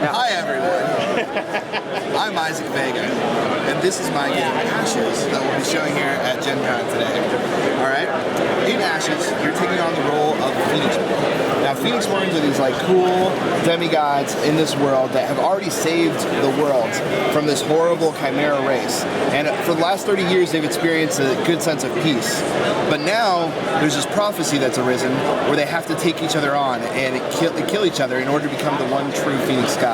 Hi everyone, I'm Isaac Vega, and this is my game Ashes that we'll be showing here at GenCon today. Alright, in Ashes, you're taking on the role of Phoenixborn. Now Phoenixborns are these like cool demigods in this world that have already saved the world from this horrible chimera race. And for the last 30 years they've experienced a good sense of peace. But now there's this prophecy that's arisen where they have to take each other on and kill each other in order to become the one true Phoenix god.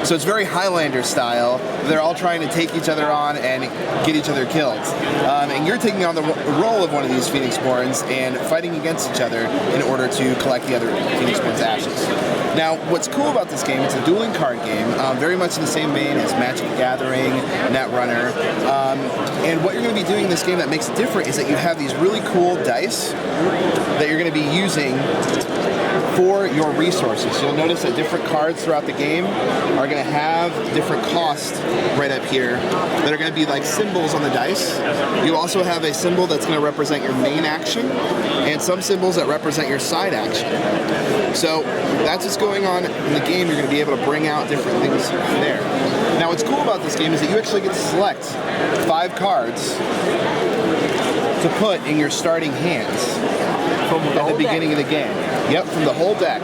So it's very Highlander style. They're all trying to take each other on and get each other killed. And you're taking on the role of one of these Phoenixborns and fighting against each other in order to collect the other Phoenixborn's ashes. Now, what's cool about this game, it's a dueling card game, very much in the same vein as Magic the Gathering, Netrunner. And what you're going to be doing in this game that makes it different is that you have these really cool dice that you're going to be using for your resources. You'll notice that different cards throughout the game are going to have different costs right up here that are going to be like symbols on the dice. You also have a symbol that's going to represent your main action and some symbols that represent your side action. So that's what's going on in the game. You're going to be able to bring out different things there. Now what's cool about this game is that you actually get to select 5 cards to put in your starting hands at the beginning of the game. Yep, from the whole deck.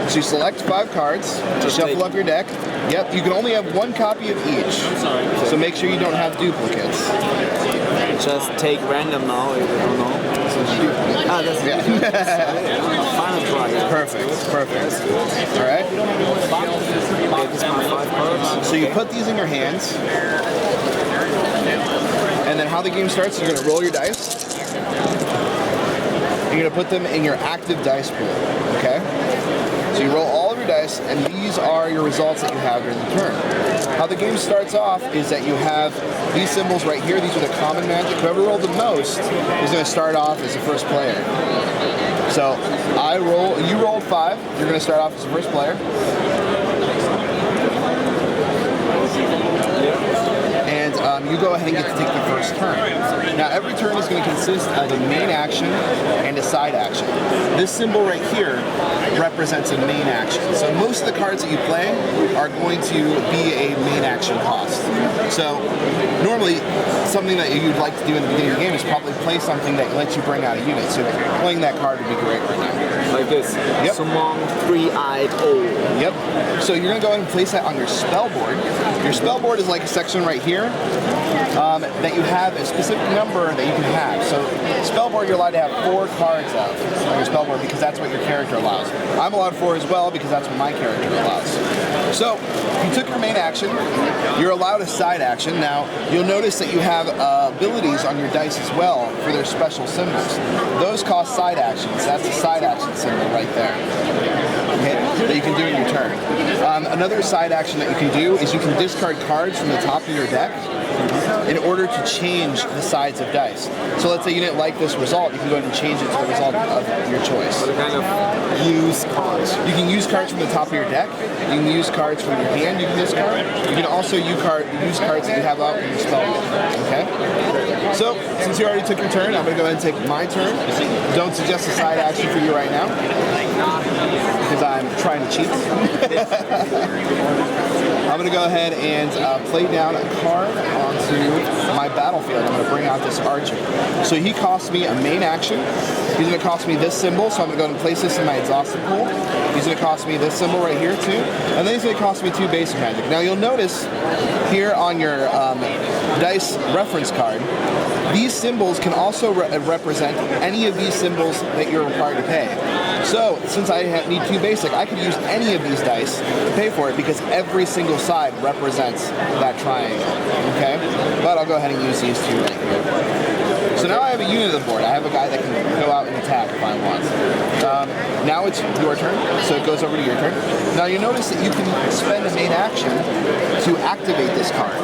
So you select 5 cards, to shuffle up your deck. Yep, you can only have 1 copy of each. So make sure you don't have duplicates. Just take random now if you don't know. Ah, that's final try. Perfect. Alright. So you put these in your hands. And then how the game starts, you're going to roll your dice. You're going to put them in your active dice pool, okay? So you roll all of your dice, and these are your results that you have during the turn. How the game starts off is that you have these symbols right here. These are the common magic. Whoever rolled the most is going to start off as the first player. So you rolled 5. You're going to start off as the first player. And you go ahead and get to take the first turn. Now every turn is going to consist of a main action and a side action. This symbol right here represents a main action. So most of the cards that you play are going to be a main action cost. So normally something that you'd like to do in the beginning of the game is probably play something that lets you bring out a unit. So playing that card would be great right now. Like this. Yep. Summon 3-eyed owl. Yep. So you're going to go ahead and place that on your spell board. Your spell board is like a section right here that you have a specific number that you can have. So spell board, you're allowed to have 4 cards of on your spell board because that's what your character allows. I'm allowed 4 as well because that's what my character allows. So you took your main action, you're allowed a side action. Now you'll notice that you have abilities on your dice as well for their special symbols. Those cost side actions. That's a side action symbol right there. Okay, that you can do in your turn. Another side action that you can do is you can discard cards from the top of your deck in order to change the sides of dice. So let's say you didn't like this result, you can go ahead and change it to the result of your choice. What kind of use cards? You can use cards from the top of your deck, you can use cards from your hand, you can discard. You can also use cards that you have out in your spell book. Okay? So, since you already took your turn, I'm going to go ahead and take my turn. Don't suggest a side action for you right now, because I'm trying to cheat. I'm going to go ahead and play down a card onto my battlefield. I'm going to bring out this archer. So he costs me a main action. He's going to cost me this symbol, so I'm going to go ahead and place this in my exhaustion pool. He's going to cost me this symbol right here too. And then he's going to cost me 2 basic magic. Now you'll notice here on your dice reference card, these symbols can also represent any of these symbols that you're required to pay. So, since I need 2 basic, I could use any of these dice to pay for it because every single side represents that triangle, okay? But I'll go ahead and use these 2 right here. So now I have a unit on the board. I have a guy that can go out and attack if I want. Now it's your turn, so it goes over to your turn. Now you notice that you can spend a main action to activate this card.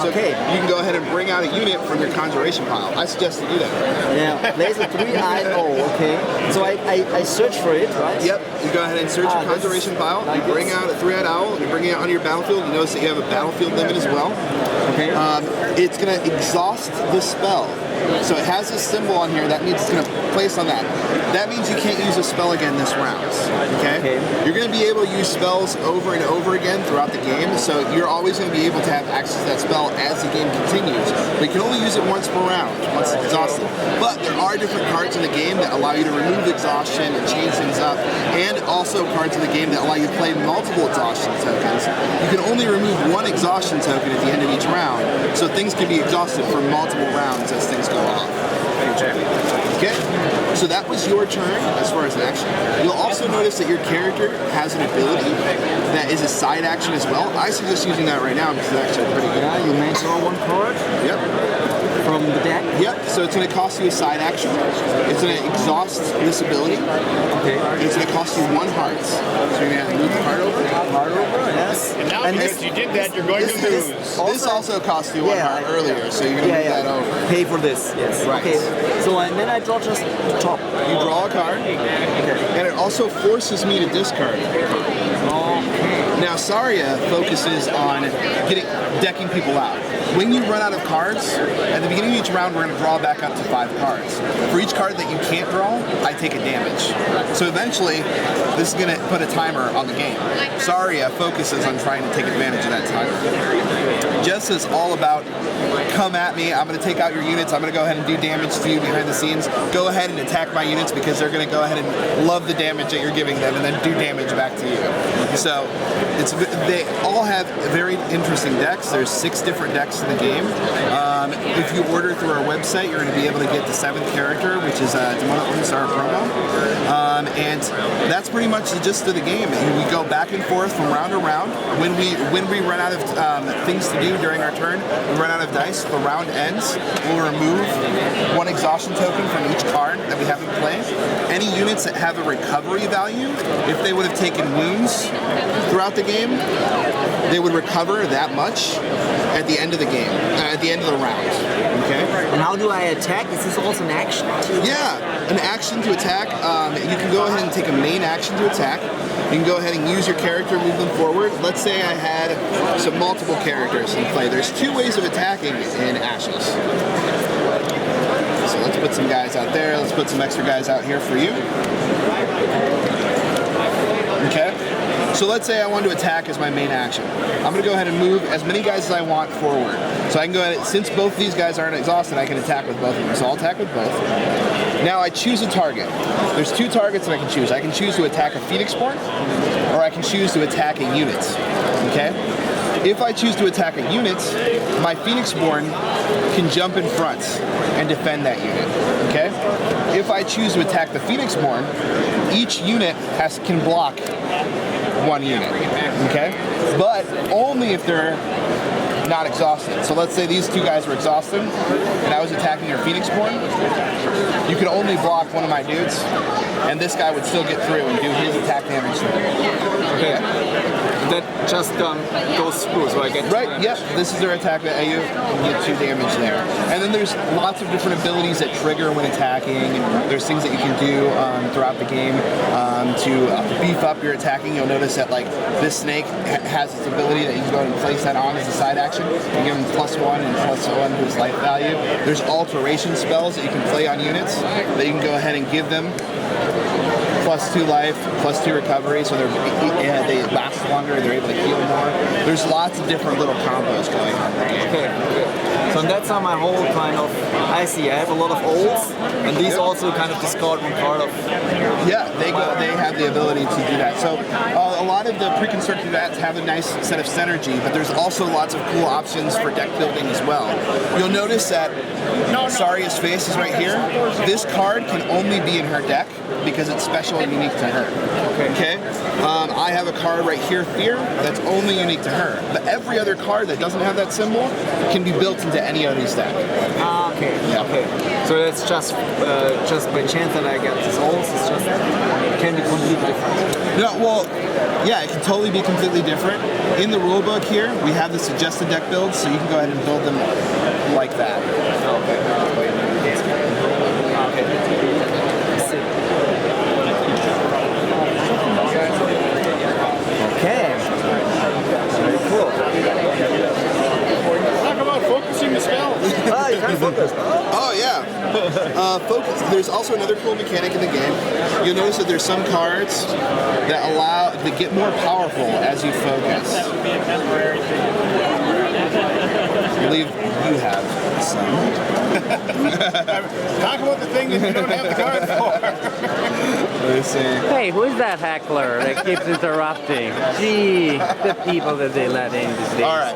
So you can go ahead and bring out a unit from your conjuration pile. I suggest you do that. Yeah, there's a 3-eyed owl, okay. So I search for it, right? Yep, you go ahead and search your conjuration pile, you bring out a 3-eyed owl, you bring it out onto your battlefield, you notice that you have a battlefield limit as well. Okay. It's going to exhaust the spell So it has this symbol on here. That means it's going to place on that. That means you can't use a spell again this round. Okay? You're going to be able to use spells over and over again throughout the game. So you're always going to be able to have access to that spell as the game continues. But you can only use it once per round, once it's exhausted. But there are different cards in the game that allow you to remove exhaustion and change things up, and also cards in the game that allow you to play multiple exhaustion tokens. You can only remove one exhaustion token at the end of each round, so things can be exhausted for multiple rounds as things go off. Okay, so that was your turn as far as an action. You'll also notice that your character has an ability that is a side action as well. I suggest using that right now because it's actually pretty good. Yeah, you may draw one card. Yep. From the deck? Yep, so it's going to cost you a side action. It's going to exhaust this ability. Okay. It's going to cost you 1 heart. So you're going to move the card over. Yes. And now because you did that, you're going to lose. This also cost you 1 heart earlier, so you're going to move that over. Pay for this, yes. Right. Okay, so and then I draw just the top. You draw a card, and it also forces me to discard. Now, Saria focuses on decking people out. When you run out of cards, at the beginning of each round, we're going to draw back up to 5 cards. For each card that you can't draw, I take a damage. So eventually, this is going to put a timer on the game. Saria focuses on trying to take advantage of that timer. Jess is all about, come at me, I'm going to take out your units, I'm going to go ahead and do damage to you behind the scenes. Go ahead and attack my units because they're going to go ahead and love the damage that you're giving them and then do damage back to you. So they all have very interesting decks. There's 6 different decks in the game. If you order through our website, you're going to be able to get the 7th character, which is our promo. And that's pretty much the gist of the game. We go back and forth from round to round. When we run out of things to do during our turn, we run out of dice, the round ends, we'll remove 1 exhaustion token from each card that we have in play. Any units that have a recovery value, if they would have taken wounds throughout the game, they would recover that much at the end of the game, at the end of the round. Okay? And how do I attack? Is this also an action? Yeah, an action to attack. You can go ahead and take a main action to attack. You can go ahead and use your character, move them forward. Let's say I had some multiple characters in play. There's 2 ways of attacking in Ashes. So let's put some guys out there. Let's put some extra guys out here for you. Okay? So let's say I want to attack as my main action. I'm going to go ahead and move as many guys as I want forward. So I can go ahead, since both these guys aren't exhausted, I can attack with both of them. So I'll attack with both. Now I choose a target. There's 2 targets that I can choose. I can choose to attack a Phoenixborn, or I can choose to attack a unit. Okay? If I choose to attack a unit, my Phoenixborn can jump in front and defend that unit. Okay? If I choose to attack the Phoenixborn, each unit can block 1 unit. Okay? But only if they're not exhausted. So let's say these 2 guys were exhausted and I was attacking your Phoenixborn. You could only block 1 of my dudes, and this guy would still get through and do his attack damage. Okay. That just goes through, so I get... Right, yep. This is their attack that you get 2 damage there. And then there's lots of different abilities that trigger when attacking. There's things that you can do throughout the game to beef up your attacking. You'll notice that like this snake has this ability that you can go and place that on as a side action. You give him +1 and +1 to his life value. There's alteration spells that you can play on units that you can go ahead and give them +2 life, +2 recovery, so they last longer, they're able to heal more. There's lots of different little combos going on in the game. Okay. So that's how my whole kind of, I see, I have a lot of olds, and these also kind of discard 1 card of... Yeah, they have the ability to do that. So a lot of the pre-constructed decks have a nice set of synergy, but there's also lots of cool options for deck building as well. You'll notice that Saria's face is right here. This card can only be in her deck because it's special and unique to her. Okay? I have a card right here, Fear, that's only unique to her. But every other card that doesn't have that symbol can be built into any of these decks. Okay. Yeah. Okay. So it's just by chance that I get this olds, it's just, it can be completely different. No, well, yeah, it can totally be completely different. In the rulebook here, we have the suggested deck builds, so you can go ahead and build them like that. Okay. Talk about focusing the spells. Well, you kind Oh yeah. Focus. There's also another cool mechanic in the game. You'll notice that there's some cards that get more powerful as you focus. I believe you have some. Talk about the thing that you don't have the card for. Let's see. Hey, who is that heckler that keeps interrupting? Gee, the people that they let in these days. All right.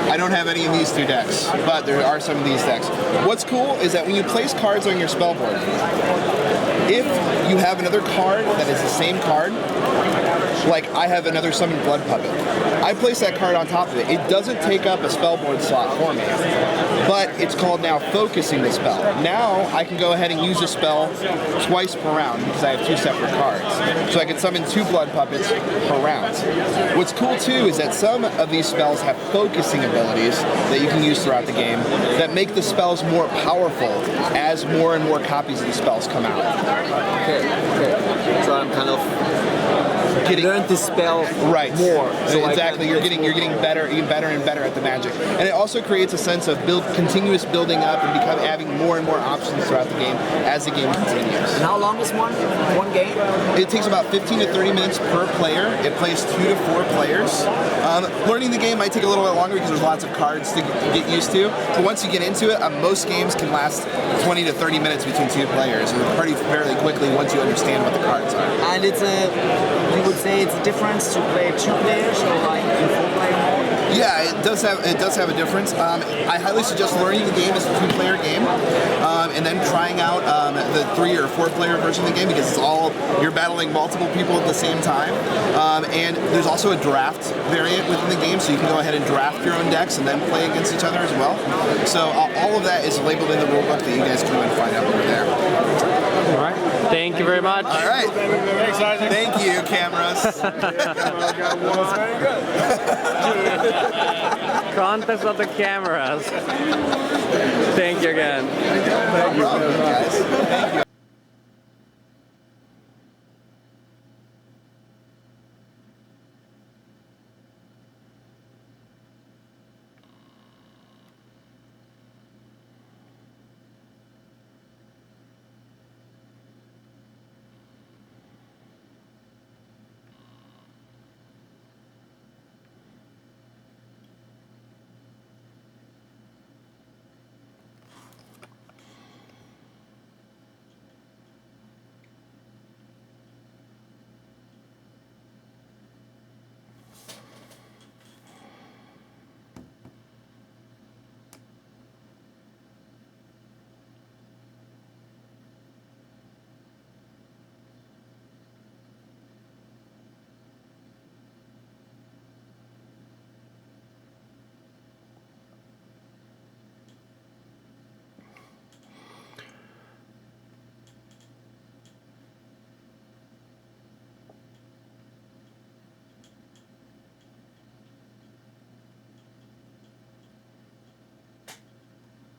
I don't have any of these two decks, but there are some of these decks. What's cool is that when you place cards on your spell board, if you have another card that is the same card, like I have another Summon Blood Puppet, I place that card on top of it. It doesn't take up a spell board slot for me, but it's called now focusing the spell. Now I can go ahead and use a spell twice per round because I have two separate cards. So I can summon 2 Blood Puppets per round. What's cool too is that some of these spells have focusing abilities that you can use throughout the game that make the spells more powerful as more and more copies of the spells come out. Okay. So I'm kind of learn to spell right more. So exactly, you're getting better, even better and better at the magic, and it also creates a sense of continuous building up and having more and more options throughout the game as the game continues. And how long is one game? It takes about 15 to 30 minutes per player. It plays 2 to 4 players. Learning the game might take a little bit longer because there's lots of cards to get used to. But once you get into it, most games can last 20 to 30 minutes between 2 players, and fairly quickly once you understand what the cards are. And you would say it's a difference to play 2 players or like in 4-player mode? Yeah, it does have a difference. I highly suggest learning the game as a 2-player game, and then trying out the 3 or 4-player version of the game because you're battling multiple people at the same time. And there's also a draft variant within the game, so you can go ahead and draft your own decks and then play against each other as well. So all of that is labeled in the rulebook that you guys can go and find out over there. All right. Thank you very much. All right. Thank you, cameras. Contest of the cameras. Thank you again. No problem, guys. Thank you.